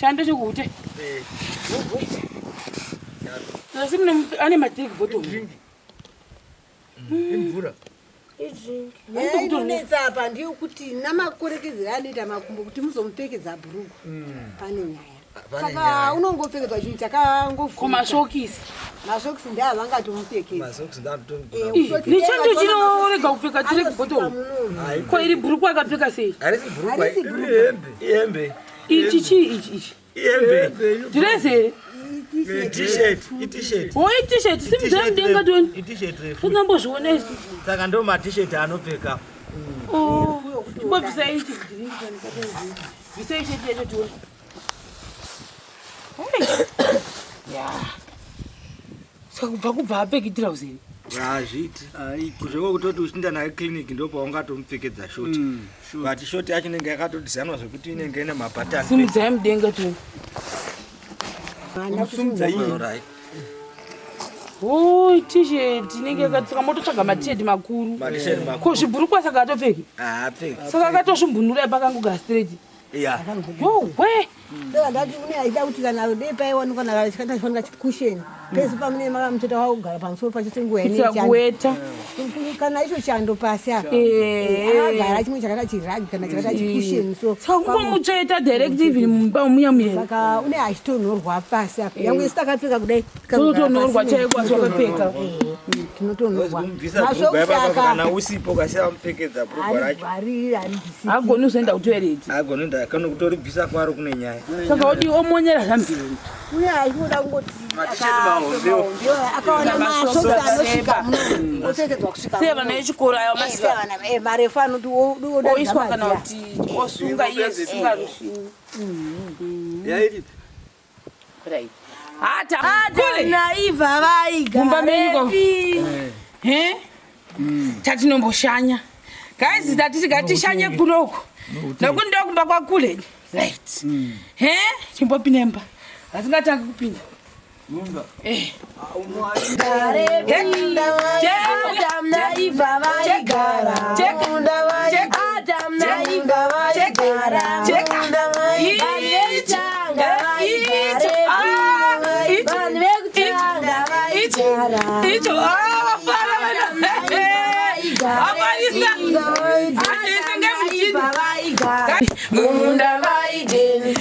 Chanda chokute. Nasimne ane matriki bottom. Imvura. Inonetsa apa ndiyo kuti namakorekezi anoita makumbo kuti muzomupfekedza bhuruku pane nyaya. Saka unongopfekedzwa chinhu chakangofuka. Kumasokisi. Masokisi ndiye avangatomupfekedza. Masokisi ndatomupfeka. Nichando chinorega kupfeka trek bottom. Ko iri bhuruku akapfeka sei? Harisi bhuruku. Hembe. Ichi. Hembe. Dress. T-shirt. Oh, t-shirt. Simudzenga toni. T-shirt refu. Kunambozviona izvi. Saka ndo ma-T-shirt anopfeka. Oh. Bobvisa ichi drink kana katenzi. Visa ichi checho toni. Yeah. Saka kubva apfeka trouser. Zviti. Kuzveko kutoti uchinda naye clinic ndopa ungatomupfekedza shoti. But shoti yacho inenge yakatodizanwa zvekuti inenge ine mabhatani. Simudzai mudenga toni. Oh, t-shirt inenge yakatsoka mototsvaga matisheti makuru. Ko zvibhurukwa saka atopfeki? Saka akatozvimbunura pakangoga straight. Yo, we! Ndati une aida kuti kana rodei paiwanikwa nakachikanda chikusheni. Pesi pamune mutoto wakugara pamusoro pacho senguva inechaweta. Kana icho chando pasi apa. Akagara chimwe chakada chiragi kana chakada chikusheni. Saka kungomutsvaita directive mumba muya. Saka une achitonhorwa pasi apa. Yangu isitakapfeka kudai. Totonhorwa chaikwa zvakapfeka. Tinotonhorwa. Kana usipo kasiya mupfekedza bhurukwa racho. Agoni uzoenda kutoilet. Agoni ndakano kutoribvisa kwaro kune nyaya. Saka odi omonyera zvambiri. Une achinoda kungoti akaona masokisi anosvika opfekedzwa kusvika sevana vechikoro ayo marefu anoti oiswa kana kuti osunga iye zisunga rushini. Naiva vaigarepi tatinomboshanya guys, tatishanye kunoko nokuti ndokumba kwakule right chimbopinemba asingatangi kupinda mumba mumunda vaideni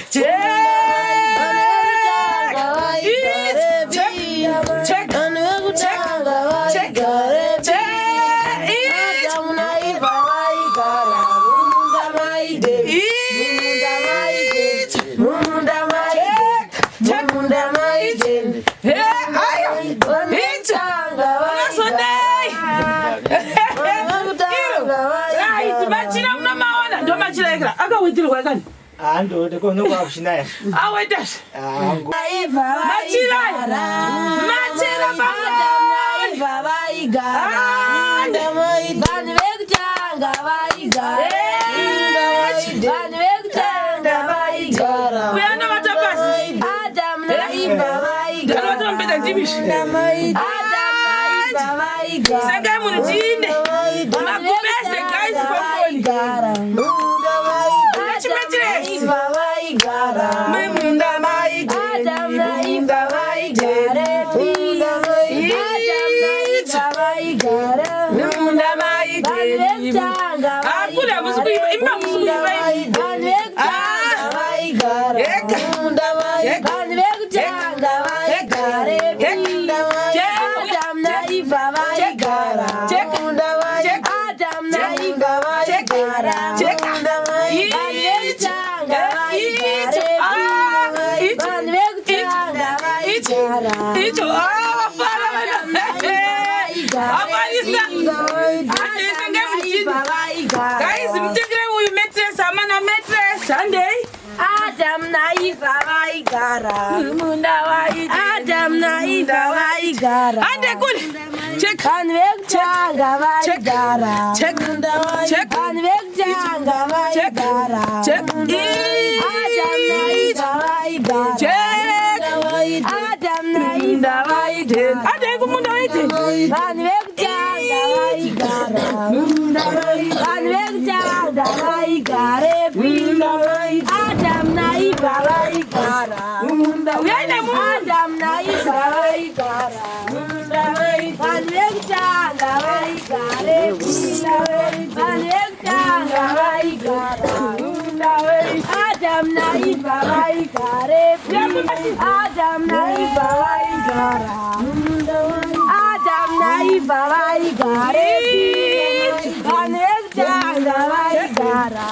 akawitirwa kani andode kono kwa kushinaya awetas machira naiva vaigara vanhu vekutanga vaigara uyana vatapasi Adam naiva vaigara vatombeta ndimishi sengai munhu tiinde makupese guys fongoni mumunda akula musukuiva imba musukuiva guys, mtekere uyu mattress amana mattress Sunday. Adam naiva vaigara mumunda vaideni Adam naiva vaigara ande kule check vanhu vekutanga vaigara check vanhu vekutanga vaigara Adam naiva vaigara Adam naiva vaideni ande kumunda vaideni vanhu vekutanga vaigara vanhu vekutanga vaigara Adam naiva vaigara naiva vaigare Adam naiva vaigara Adam naiva vaigare vanezanga vaigara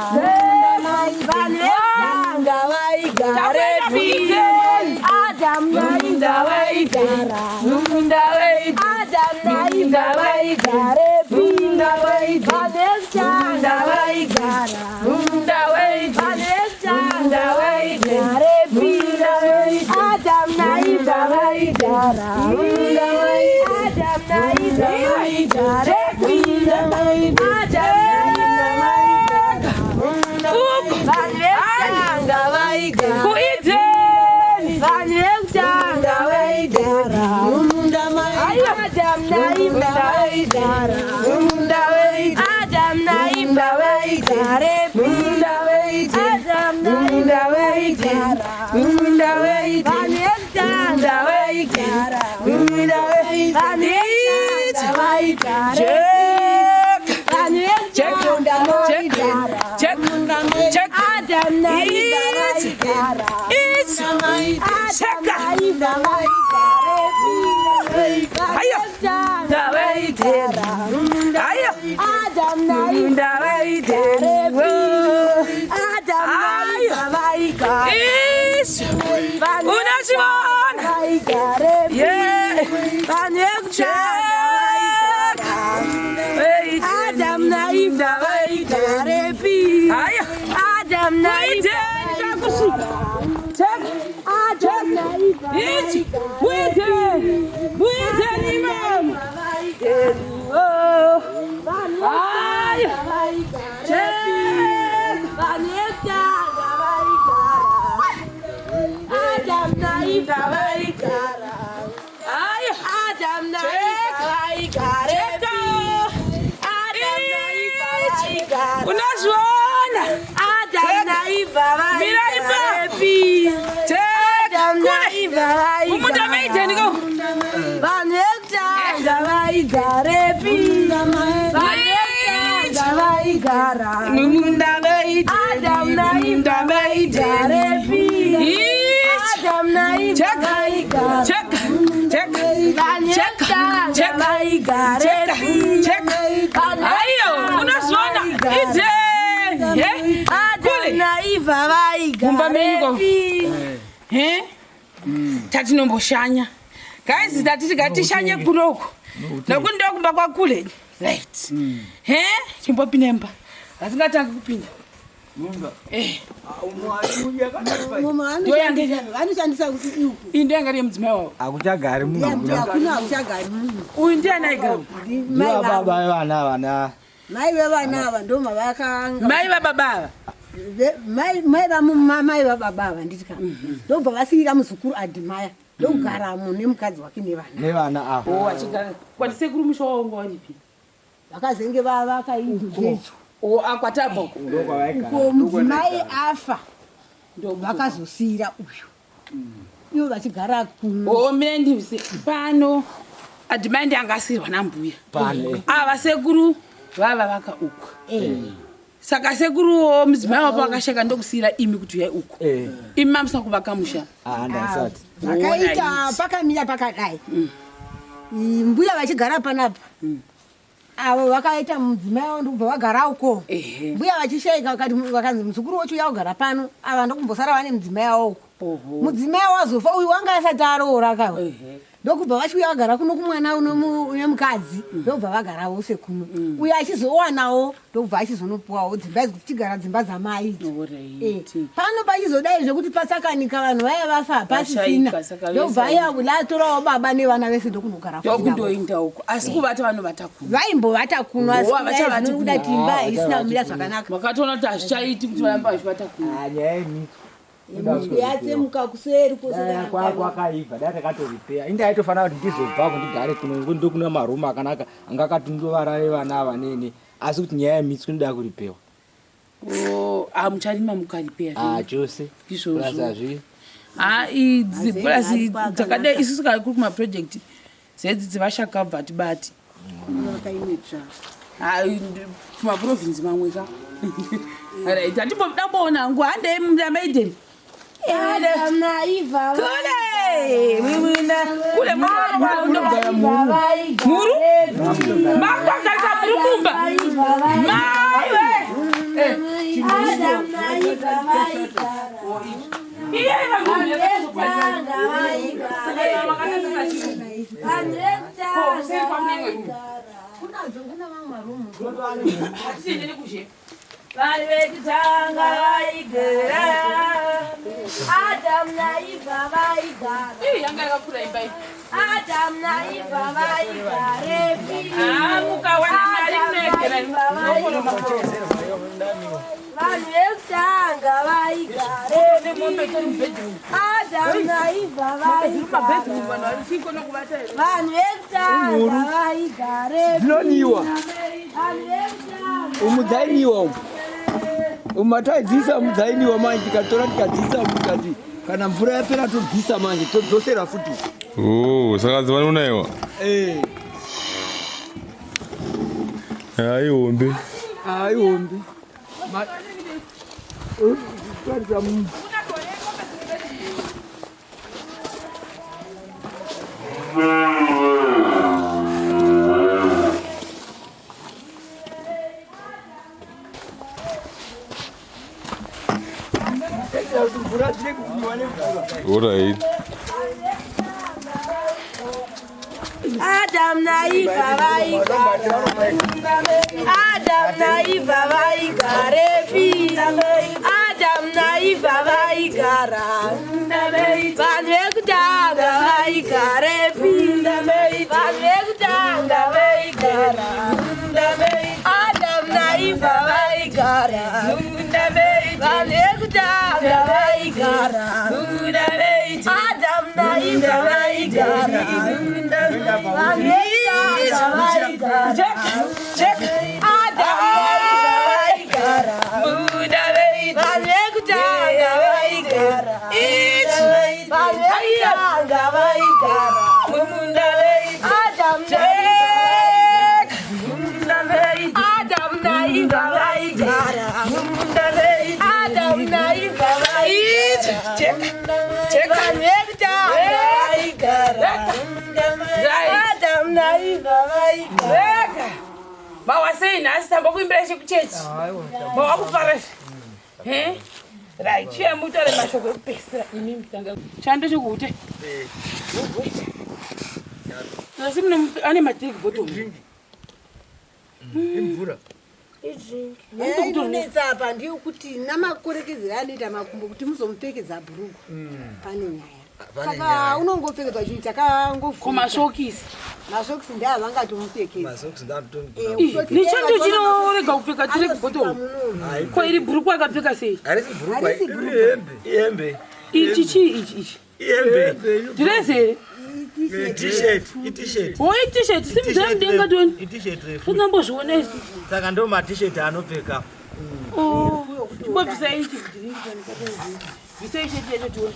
vanezanga vaigare Adam naiva vaigara Adam naiva vaigare vanezanga vaigara vanezanga vaigare Adam naiva vaigara Adam naiva vaigare vanezanga vaigara vanezanga vaigara Adam naiva vaigara Adam naiva vaigare Adam naiva vaigara vanezanga vaigara vanezanga vaigare Adam naiva vaigara Tatinomboshanya guys tatiti gatishanye kunoko nokundo kumba kwakule right chimbopinemba asingatanga kupinda mumba vanoshandisa kuti iu inde yanga ri mudzimai wavo akuchagari munhu akuchagari munhu uyu ndiani aigara baba vana mai vevana ava ndo mavakanga mai vababa mai vababa ava nditika ndobva vasiyira muzukuru adhimaya ndokugaramo nemukadzi wake nevana avo achigara kwatisekuru musho waongo waripi vakazenge vakaindojecho akwatabva uko mudzimai afa vakazosiyira uyu ivo vachigara kuno mirandivise pano adhimai ndiangasiyirwa nambuya ava sekuru vava vaka uko saka sekuruwo mudzimai wapo akasheka ndokusiyira imi kuti uyai uko imi mamusina kuvaka musha vakaita pakamira pakadai mbuya vachigara panapa avo vakaita mudzimai wavo ndokubva vagara uko mbuya vachisheka vakanzi muzukuru wacho yaugara pano ava ndokumbosara vane mudzimai wavo uko mudzimai wazofa uyu wanga asati aroora kava ndokubva vachiuya vagara kuno kumwana une mukadzi ndokubva vagara vose kuno uyo achizowanawo ndokubva achizonopuwawo dzimba idzi kuti chigara dzimba dzamai pano pachizodai zvekuti pasakanika vanhu vaya vafa hapasisina ndokubva ayavulatorawo baba nevana vese ndokunogara ndokundoinda uko asi kuvata vanhu vatakuna vaimbovata kuno asi kuda kuti imba isina kumira zvakanaka makatoona kuti hazvichaiti kuti varamba vachivata kuno yatsemuka kuseri kwakaibva dai takatorepeya inde aitofanira kuti ndizobvako ndigare kuno ndokuna marume akanaka anga akatundovarare vana ava nene asi kuti nyaya yemitswi inoda kuripewa mucharima mukaripeya chose izvozvo idzi purasi dzakadai isusu kari kuri kumapurojekti zedzi dzevashakabva tibati kumaprovinsi mamwe ka Right, ndambona ngwande mndamaideni. Adam na Eva. Kule! Kule mwana muru. Makwa kaka Bhurukwa. Mawe. Adam na Eva vaigara. Iye ngumye. Adam na Eva vaigara. Yanga yakakura imba iyi. Adam na Eva vaigara. Mukawana mari munogera. Vanhu vekutanga vaigara. Adam na Eva vaigara. Vanhu vekutanga vaigara. Dzinoniwa. Umudzainiwa umu. Umataidzisa mudzainiwa manje tikatora tikadzisa mukati. Kana mvura yapera todzisa manje todzosera futi. Saka dzivanonaiwa. Aihombe. Aihombe. Tarisa mu. Alright. Adam na Eva vaigara. Adam na Eva vaigara. Adam na Eva vaigara. Vanhu vekutanga vaigara. Vanhu vekutanga vaigara. Adam na Eva vaigara. Vanhu vekutanga vaigara. Adam na Eva vaigara. Bawasei nasitamba kuimbira chekuchechi. Bawakufara. Right, chia mutore mashoko ekupesera ini mutanga. Chando chekute. Nasi mune ane matriki bottom. Imvura. Inonetsa apa ndiyo kuti namakorekedzera anoita makumbo kuti muzomupfekedza bhurukwa pane nyaya. Saka unongopfekedzwa chinhu chakangofuma. Kumasokisi. Masokisi ndiye avangatomupfekedza. Masokisi ndamutongi. Nichando chinorega kupfeka tireki bottom. Ko iri bhurukwa akapfeka sei? Arisi Bhurukwa. Ihembe. Ichi. Ihembe. Direse. T-shirt. T-shirt. Simudza mudenga toni. T-shirt refu. Tungambozviona isi. Saka ndo ma-t-shirt anopfeka. Timbobvisa ichi kuti bvisa ichi yacho tione.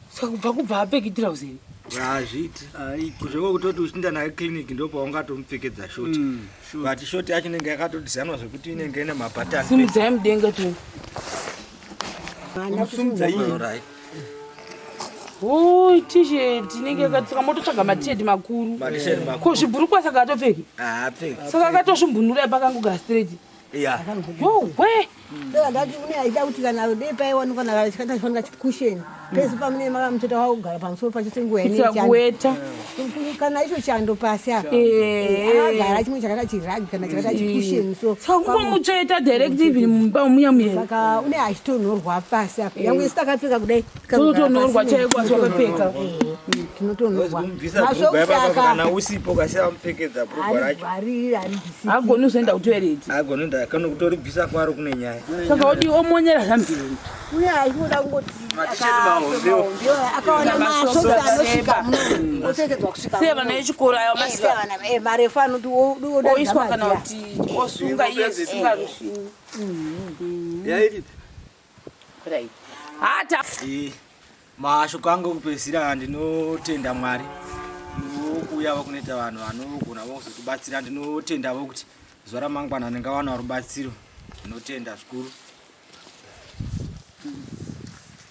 Saka kubva apfeki tirauzi. Azviti. Kuzveko kutoti uchinda naye clinic ndipo paungatomupfekedza shoti. But shoti yacho inenge yakatodizanwa zvekuti inenge ine mapatani. Simudzai mudenga toni. Simudza iyi. T-shirt inenge yakatsika mototsvaga ma-t-shirt makuru. Ko zvibhurukwa saka atopfeki? Haapfeki. Saka akatozvimbunura pakangogara straight. Yeah. Yowe. Ndati une aida kuti kana dei paiwanikwa chakaita chikusheni pesi pamune makamutoita wakugara pamusoro pacho senguva kuweta kana icho chando pasi apa agara chimwe chakaita chiragi kana chakaita chikusheni so kungomutsveta direct even mumba muya saka une achitonhorwa pasi apa yangu isi takapfeka kudai totonhorwa chaiko aswakapfeka tinotonhorwa kana usipo kasiya mupfekedza bhurukwa racho agoni uzoenda kutoireti agoni kana kutoribvisa kwaro kune nyaya saka udi omonyera zambiri une ainoda kungoti akaona masoksi anosvika muno opfekedzwa kusvika sevana vechikoro ayo marefu anoti oiswa kana kuti osunga iye zisunga rushini hata mashoko angu kupedzisira ndinotenda Mwari kuuya vakunoita vanhu vanogona kuzotibatsira. Ndinotenda kuti zuva ramangwana ndingawana rubatsiro. Ndinotenda zvikuru.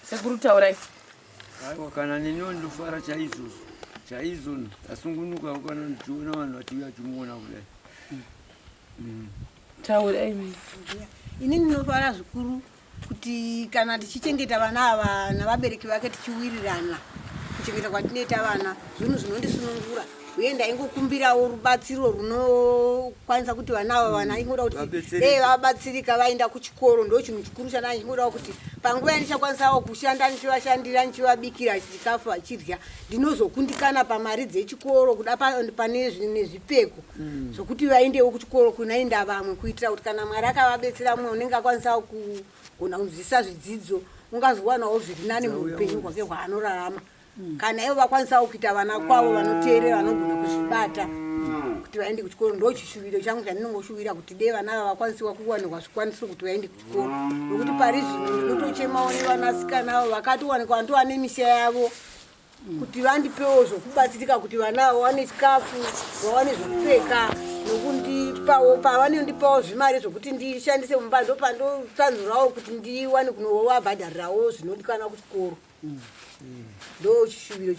Sekuru taurai. Aiwa kana niniwo ndinofara chaizvo asungunuka kana ndichiona vanhu vachiuya chimuona kudai. Taurai mimi. Ini ndinofara zvikuru kuti kana tichichengeta vana ava navabereki vake tichiwirirana kuchengeta kwatinoita vana zvinhu zvinondisunungura uye ndaingokumbirawo rubatsiro runokwanisa kuti vana ava vana ingoda kuti dei vabatsirika vaenda kuchikoro. Ndo chinhu chikuru chandaingodawo kuti panguva yandichakwanisawo kushanda ndichivashandira ndichivabikira chikafu vachidya ndinozokundikana pamari dzechikoro kuda pane zvipfeko zvokuti vaendewo kuchikoro kunoenda vamwe kuitira kuti kana Mwari akavabetsera mumwe unenge akwanisawo kugona kunzwisisa zvidzidzo ungazowanawo zviri nani muupenyu hwake hwaanorarama. Kana ivo vakwanisawo kuita vana kwavo vanoteerera vanogona kuzvibata kuti vaende kuchikoro. Ndo chishuviro changu chandinongoshuvira kuti dei vana ava vakwanisiwa kuwanikwa zvikwanisiro kuti vaende kuchikoro. Nokuti pari zvino ndinotochemawo nevanasikana avo vakatiwanikwa ndovane misha yavo kuti vandipewo zvokubatsirika kuti vana avo vawane chikafu vawane zvokupfeka nokundipawo pavanondipawo zvimari zvokuti ndishandise mumba ndo pandotanzurawo kuti ndiwane kunovabhadharirawo zvinodikanwa kuchikoro. Ndo chishuviro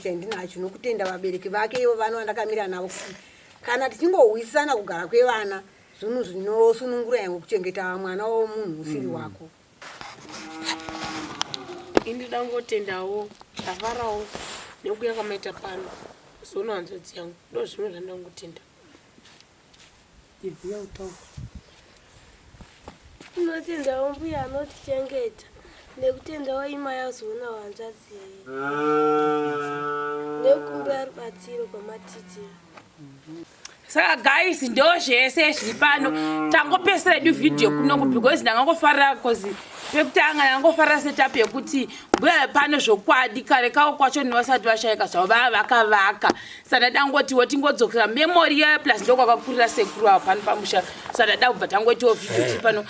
chandinacho nokutenda vabereki vake ivo vana vandakamira navo kuti kana tichingohwisana kugara kwevana zvinhu zvinosunungura yangu kuchengeta mwana womunhu usiri wako. Indida ngotendawo ndavarawo nekuya kwamaita pano zono hanzodzi yangu ndo zvinhu zvandangotenda. Ibhuya utaura. Unotendawo mbuya anotichengeta nekutendawo ima yazona hanzvadzi nekukumbira rubatsiro kwamatiti. Saka guys ndo zvese zviri pano tangopesera video kunongo because ndangofarira cause pekutanga ndangofarira setup yekuti mbuya pano zvokwadi kare kawo kwacho nevasati vashayika zvavo vakavaka saka dangotiwo tingodzokera memory yayo plus ndokwakakurira sekuru avo pano pamusha saka ndada kubva tangoitiwo video pano.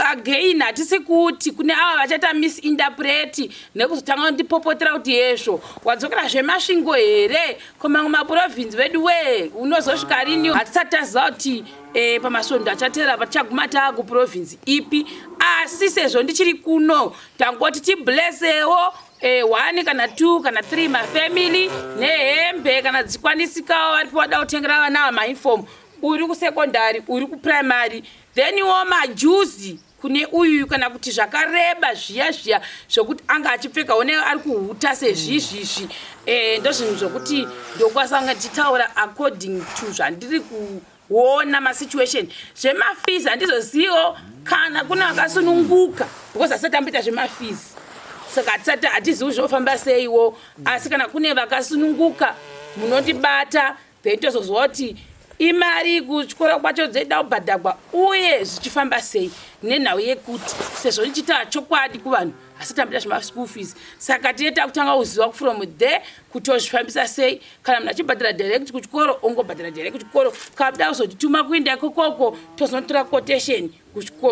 Again hatisi kuti kune ava vachata misinterpreti nekuzotanga ndipopotera kuti yezvo wadzokera zvemasvingo here komamwe maprovinsi vedu we unozosvika rini hatisati taziva kuti pamasvondo achatera vachaguma taakuprovinsi ipi asi sezvo ndichiri kuno tangoti tiblesewo 1 kana 2 kana 3 mafamily nehembe kana dzikwanisikawo vari powada kutengera vana vamainform uri kusekondari uri kuprimary then iwo majuzi kune uyu kana kuti zvakareba zviya zvokuti anga achipfeka one ari kuhuta sezvizvizvi ndo zvinhu zvokuti ndokwasange tichitaura according to zvandiri kuona masituation zvemafees handizozivo kana kuna vakasununguka because asati amboita zvemafees saka hatisati hatizivi zvinofamba seiwo asi kana kune vakasununguka munondibata then tozozwa kuti imari kuchikora kwacho dzeida kubhadhagwa uye zvichifamba sei nenhau yekuti sezvo ndichitaura chokwadi kuvanhu asati amboita zvema-school fees saka tineta kutanga kuziva from there kuti ozvifambisa sei kana munhu achibhadhara direct kuchikoro ongobhadhara direct kuchikoro kana buda kuzotituma kuenda ikokoko tozonotora quotation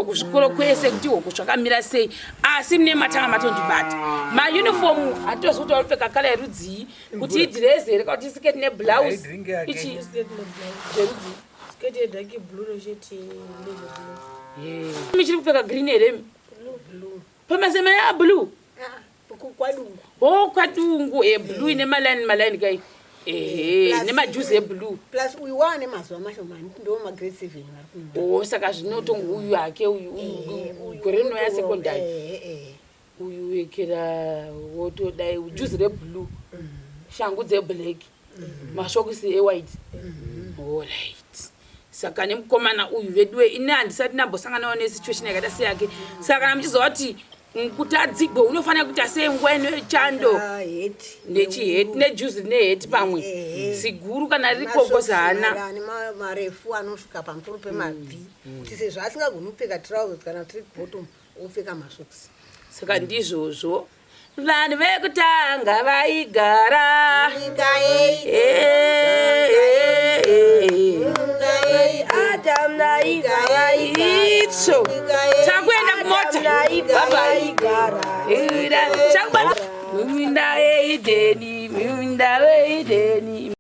kuzvikoro kwese kuti hoko zvakamira sei asi mune matanga matondibata mauniform hatozokuti vanopfeka kala yerudzii kuti idhirezi here kana kuti isiketi neblouse ichi sketi yedhaki blue nesheti navy blue. michiri kupfeka green here pamasema ya blue Kwadungu. Oh kwadungu blue ine malani kai nemajuzi eblue Plus uyu wane mazuva mashomani ndo magrade 7 vari kuno. saka zvinotongo uyu hake uyu gore rino yasekondari uyu wekera wotodai juzi reblue shangu dzeblack mashokisi ewhite alright saka nemukomana uyu veduwe ine handisati nambosanganawo nesituation yakaita seyake saka kana muchiziva kuti kuti adzigwe unofanira kuti asengwe nechando nechiheti nejuzi neheti pamwe siguru kana rikogozana marefu anosvika pamusoro pemabvi kuti sezvo asingagoni kupfeka trousers kana trick bottom opfeka masocks saka ndizvozvo vanhu vekutanga vaigara itso takuenda kumota mumunda weideni